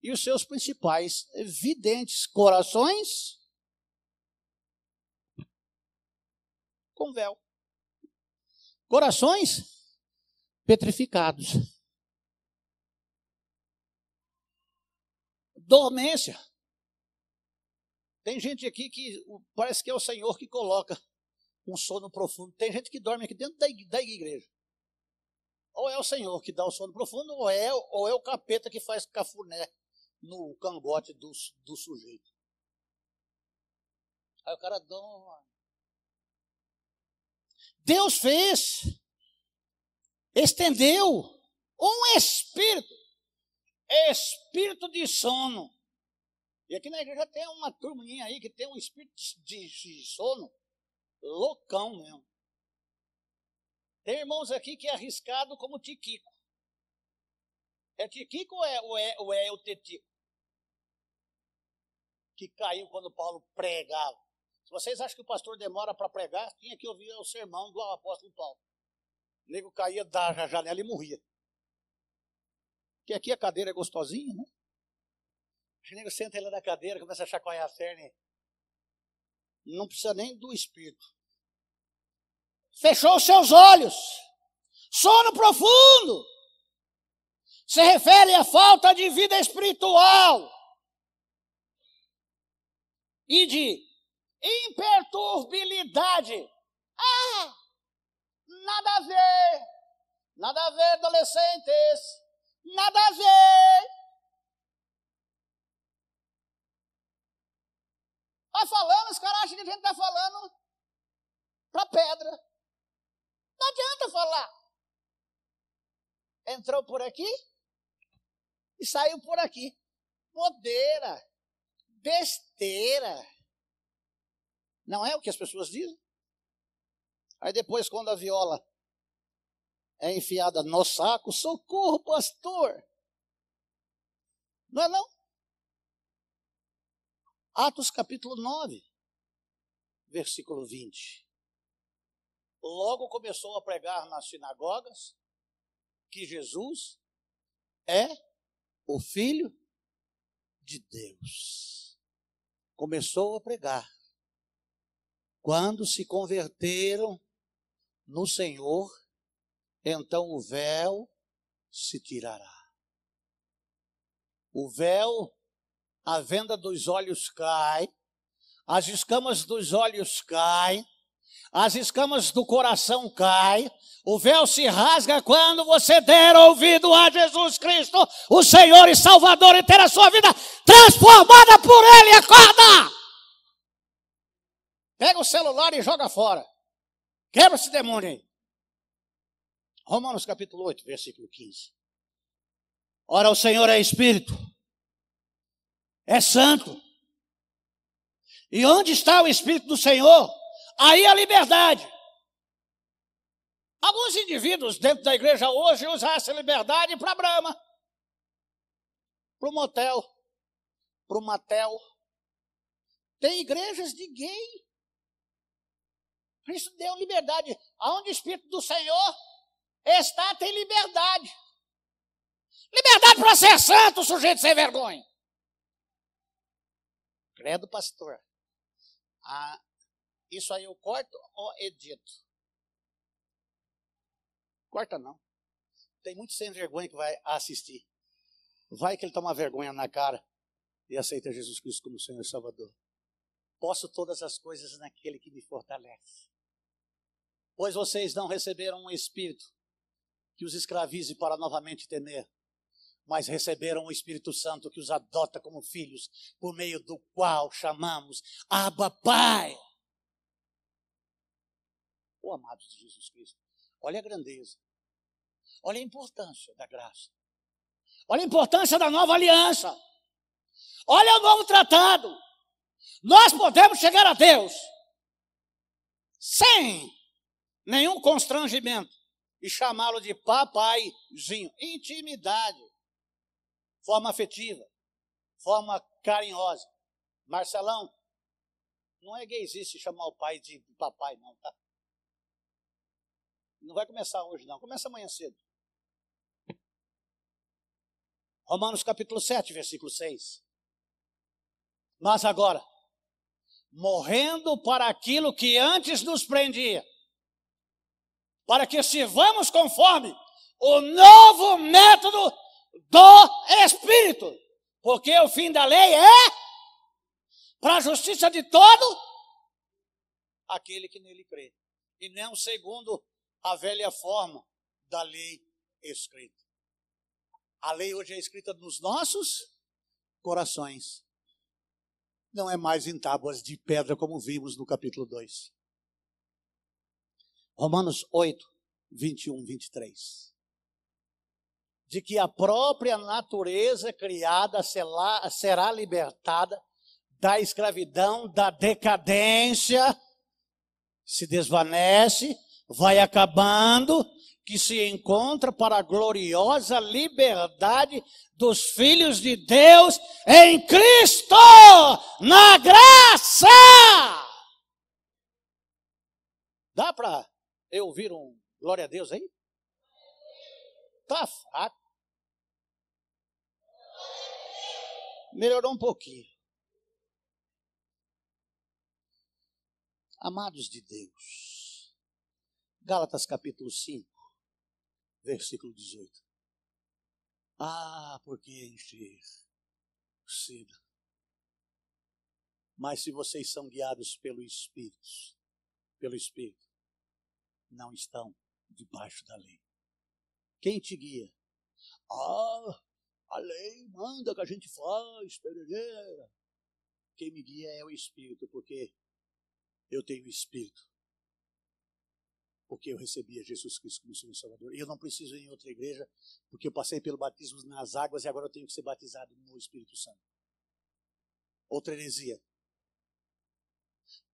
e os seus principais videntes, corações com véu, corações petrificados, dormência. Tem gente aqui que parece que é o Senhor que coloca um sono profundo. Tem gente que dorme aqui dentro da igreja. Ou é o Senhor que dá o sono profundo, ou é o capeta que faz cafuné no cangote do sujeito. Aí o cara dorme. Deus fez, estendeu um espírito de sono. E aqui na igreja tem uma turminha aí que tem um espírito de sono loucão mesmo. Tem irmãos aqui que é arriscado como Tiquico. É Tiquico ou é o Tetico? Que caiu quando Paulo pregava. Se vocês acham que o pastor demora para pregar, tinha que ouvir o sermão do apóstolo Paulo. O nego caía da janela e morria. Porque aqui a cadeira é gostosinha, né? O nego senta ele na cadeira, começa a chacoalhar a cerne. Não precisa nem do espírito. Fechou os seus olhos. Sono profundo. Se refere à falta de vida espiritual. E de imperturbabilidade. Nada a ver. Nada a ver, adolescentes. Nada a ver. Vai falando, os caras acham que a gente está falando para pedra. Não adianta falar. Entrou por aqui e saiu por aqui. Bobeira, besteira. Não é o que as pessoas dizem? Aí depois, quando a viola é enfiada no saco, socorro, pastor. Não é não? Atos capítulo 9, versículo 20. Logo começou a pregar nas sinagogas que Jesus é o Filho de Deus. Começou a pregar. Quando se converteram no Senhor, então o véu se tirará. O véu, a venda dos olhos cai, as escamas dos olhos caem, as escamas do coração caem, o véu se rasga quando você der ouvido a Jesus Cristo, o Senhor e Salvador, e ter a sua vida transformada por Ele. Acorda! Pega o celular e joga fora. Quebra esse demônio aí. Romanos capítulo 8, versículo 15. Ora, o Senhor é Espírito, é Santo. E onde está o Espírito do Senhor? Aí a liberdade. Alguns indivíduos dentro da igreja hoje usam essa liberdade para Brahma, para o motel, para o matel. Tem igrejas de gay. Cristo deu liberdade. Aonde o Espírito do Senhor está, tem liberdade. Liberdade para ser santo, sujeito sem vergonha. Credo, pastor. Isso aí eu corto ou edito? Corta não. Tem muito sem vergonha que vai assistir. Vai que ele toma vergonha na cara e aceita Jesus Cristo como Senhor e Salvador. Posso todas as coisas naquele que me fortalece. Pois vocês não receberam um espírito que os escravize para novamente temer, mas receberam o Espírito Santo que os adota como filhos, por meio do qual chamamos Abba Pai. Oh, amados de Jesus Cristo, olha a grandeza, olha a importância da graça, olha a importância da nova aliança, olha o novo tratado. Nós podemos chegar a Deus sem nenhum constrangimento e chamá-lo de papaizinho. Intimidade, forma afetiva, forma carinhosa. Marcelão, não é gaysice chamar o pai de papai não, tá? Não vai começar hoje não, começa amanhã cedo. Romanos capítulo 7, versículo 6. Mas agora, morrendo para aquilo que antes nos prendia, para que sirvamos conforme o novo método do Espírito, porque o fim da lei é para a justiça de todo aquele que nele crê, e não segundo a velha forma da lei escrita. A lei hoje é escrita nos nossos corações, não é mais em tábuas de pedra como vimos no capítulo 2. Romanos 8, 21, 23. De que a própria natureza criada será libertada da escravidão, da decadência, se desvanece, vai acabando, que se encontra para a gloriosa liberdade dos filhos de Deus em Cristo, na graça. Dá para eu ouvir um glória a Deus aí? Tá fraco. Melhorou um pouquinho. Amados de Deus, Gálatas capítulo 5, versículo 18. Ah, porque encher cedo. Mas se vocês são guiados pelo Espírito, não estão debaixo da lei. Quem te guia? Ah, a lei manda que a gente faz, perereira. Quem me guia é o Espírito, porque eu tenho Espírito. Porque eu recebi a Jesus Cristo como Senhor e Salvador. E eu não preciso ir em outra igreja, porque eu passei pelo batismo nas águas e agora eu tenho que ser batizado no Espírito Santo. Outra heresia.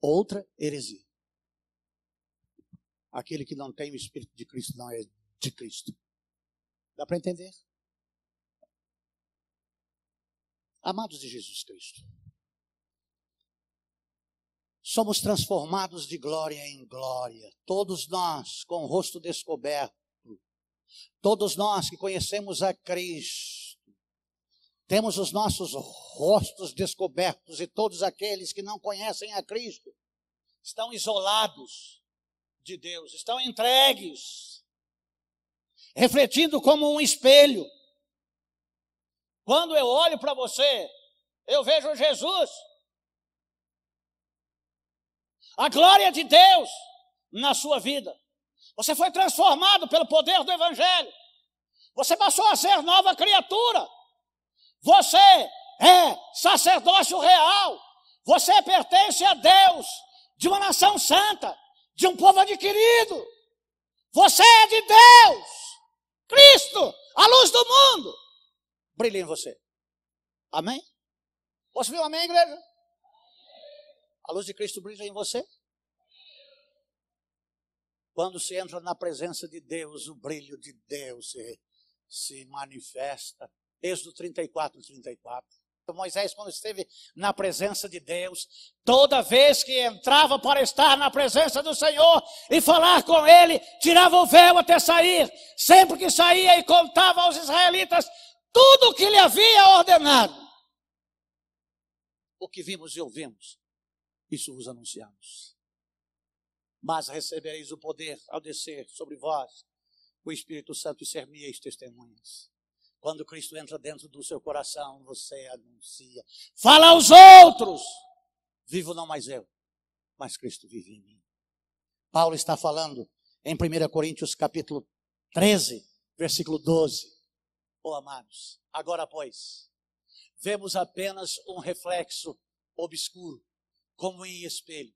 Outra heresia. Aquele que não tem o Espírito de Cristo não é de Cristo. Dá para entender? Amados de Jesus Cristo, somos transformados de glória em glória, todos nós com o rosto descoberto, todos nós que conhecemos a Cristo, temos os nossos rostos descobertos, e todos aqueles que não conhecem a Cristo estão isolados de Deus, estão entregues, refletindo como um espelho. Quando eu olho para você, eu vejo Jesus, a glória de Deus na sua vida. Você foi transformado pelo poder do Evangelho. Você passou a ser nova criatura. Você é sacerdócio real. Você pertence a Deus, de uma nação santa, de um povo adquirido. Você é de Deus. Cristo, a luz do mundo, brilha em você. Amém? Posso ver um amém, igreja? A luz de Cristo brilha em você? Quando se entra na presença de Deus, o brilho de Deus se manifesta. Êxodo 34, 34. Moisés, quando esteve na presença de Deus, toda vez que entrava para estar na presença do Senhor e falar com Ele, tirava o véu até sair. Sempre que saía e contava aos israelitas tudo o que lhe havia ordenado. O que vimos e ouvimos, isso vos anunciamos. Mas recebereis o poder ao descer sobre vós o Espírito Santo e ser minhas testemunhas. Quando Cristo entra dentro do seu coração, você anuncia. Fala aos outros. Vivo não mais eu, mas Cristo vive em mim. Paulo está falando em 1 Coríntios capítulo 13, versículo 12. Oh, amados, agora pois, vemos apenas um reflexo obscuro, como em espelho.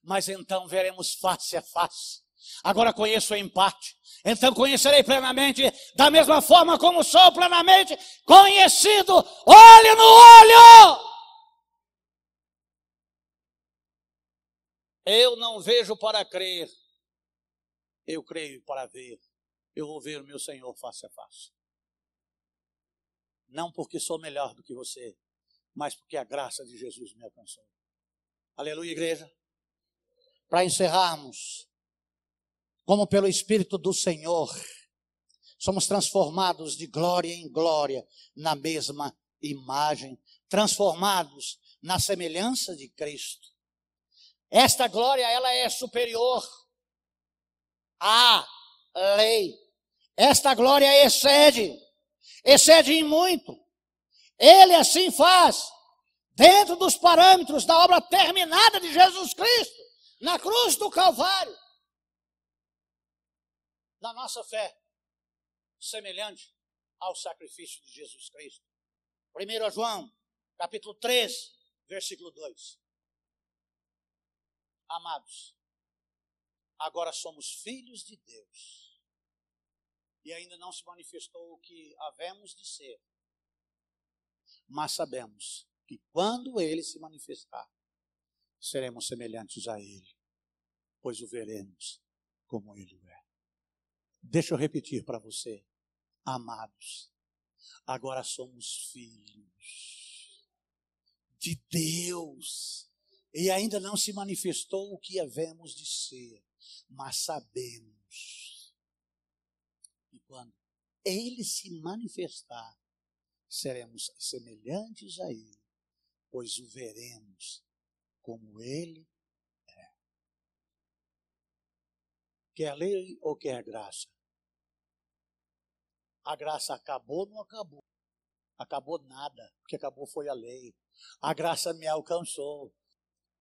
Mas então veremos face a face. Agora conheço em parte, então conhecerei plenamente, da mesma forma como sou plenamente conhecido, olho no olho. Eu não vejo para crer, eu creio para ver. Eu vou ver o meu Senhor face a face. Não porque sou melhor do que você, mas porque a graça de Jesus me alcançou. Aleluia, igreja. Para encerrarmos, como pelo Espírito do Senhor, somos transformados de glória em glória na mesma imagem, transformados na semelhança de Cristo. Esta glória, ela é superior à lei. Esta glória excede em muito. Ele assim faz, dentro dos parâmetros da obra terminada de Jesus Cristo, na cruz do Calvário. Na nossa fé, semelhante ao sacrifício de Jesus Cristo. 1 João, capítulo 3, versículo 2. Amados, agora somos filhos de Deus, e ainda não se manifestou o que havemos de ser, mas sabemos que quando Ele se manifestar, seremos semelhantes a Ele, pois o veremos como Ele é. Deixa eu repetir para você, amados, agora somos filhos de Deus, e ainda não se manifestou o que havemos de ser, mas sabemos que quando Ele se manifestar, seremos semelhantes a Ele, pois o veremos como Ele é. Quer lei ou quer graça? A graça acabou ou não acabou? Acabou nada, o que acabou foi a lei. A graça me alcançou,